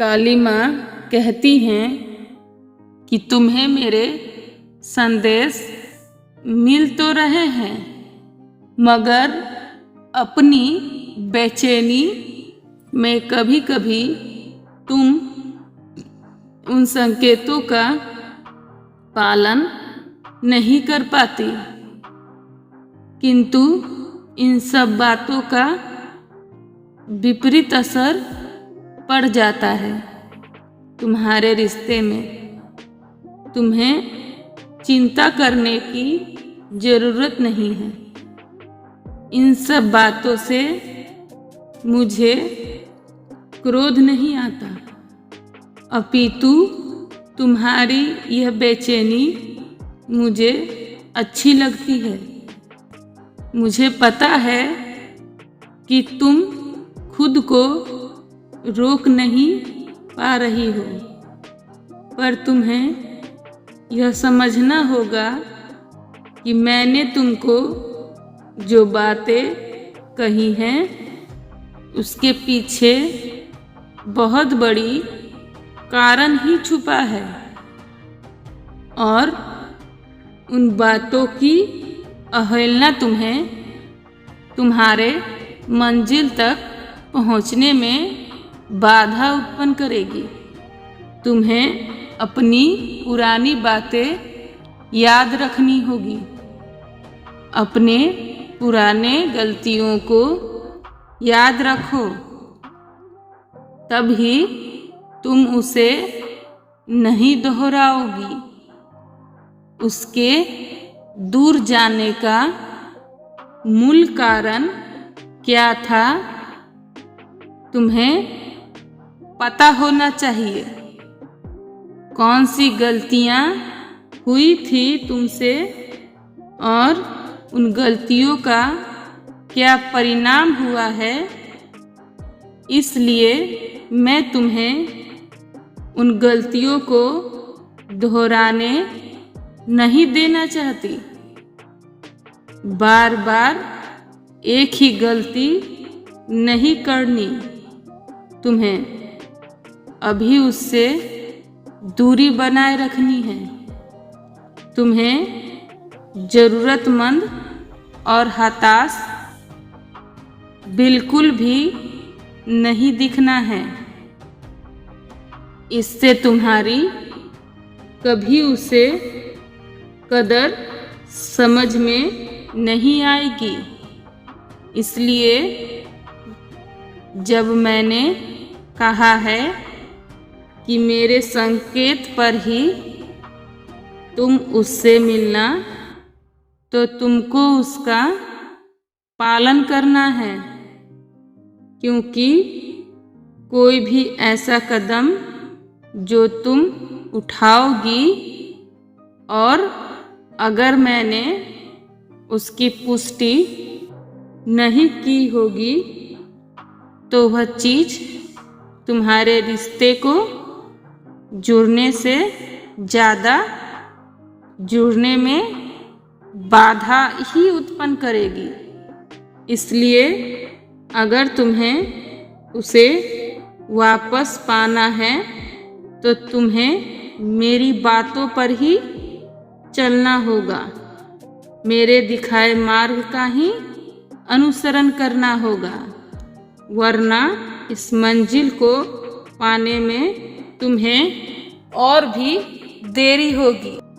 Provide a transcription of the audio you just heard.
काली माँ कहती हैं कि तुम्हें मेरे संदेश मिल तो रहे हैं, मगर अपनी बेचैनी में कभी कभी तुम उन संकेतों का पालन नहीं कर पाती। किंतु इन सब बातों का विपरीत असर पड़ जाता है तुम्हारे रिश्ते में। तुम्हें चिंता करने की जरूरत नहीं है। इन सब बातों से मुझे क्रोध नहीं आता, अपितु तुम्हारी यह बेचैनी मुझे अच्छी लगती है। मुझे पता है कि तुम खुद को रोक नहीं पा रही हो, पर तुम्हें यह समझना होगा कि मैंने तुमको जो बातें कही हैं उसके पीछे बहुत बड़ी कारण ही छुपा है, और उन बातों की अवहेलना तुम्हें तुम्हारे मंजिल तक पहुंचने में बाधा उत्पन्न करेगी। तुम्हें अपनी पुरानी बातें याद रखनी होगी, अपने पुराने गलतियों को याद रखो, तभी तुम उसे नहीं दोहराओगी। उसके दूर जाने का मूल कारण क्या था, तुम्हें पता होना चाहिए। कौन सी गलतियां हुई थी तुमसे और उन गलतियों का क्या परिणाम हुआ है। इसलिए मैं तुम्हें उन गलतियों को दोहराने नहीं देना चाहती। बार बार एक ही गलती नहीं करनी। तुम्हें अभी उससे दूरी बनाए रखनी है। तुम्हें जरूरतमंद और हताश बिल्कुल भी नहीं दिखना है। इससे तुम्हारी कभी उसे कदर समझ में नहीं आएगी। इसलिए जब मैंने कहा है कि मेरे संकेत पर ही तुम उससे मिलना, तो तुमको उसका पालन करना है, क्योंकि कोई भी ऐसा कदम जो तुम उठाओगी और अगर मैंने उसकी पुष्टि नहीं की होगी, तो वह चीज़ तुम्हारे रिश्ते को जुड़ने से ज़्यादा जुड़ने में बाधा ही उत्पन्न करेगी। इसलिए अगर तुम्हें उसे वापस पाना है, तो तुम्हें मेरी बातों पर ही चलना होगा। मेरे दिखाए मार्ग का ही अनुसरण करना होगा, वरना इस मंजिल को पाने में तुम्हें और भी देरी होगी।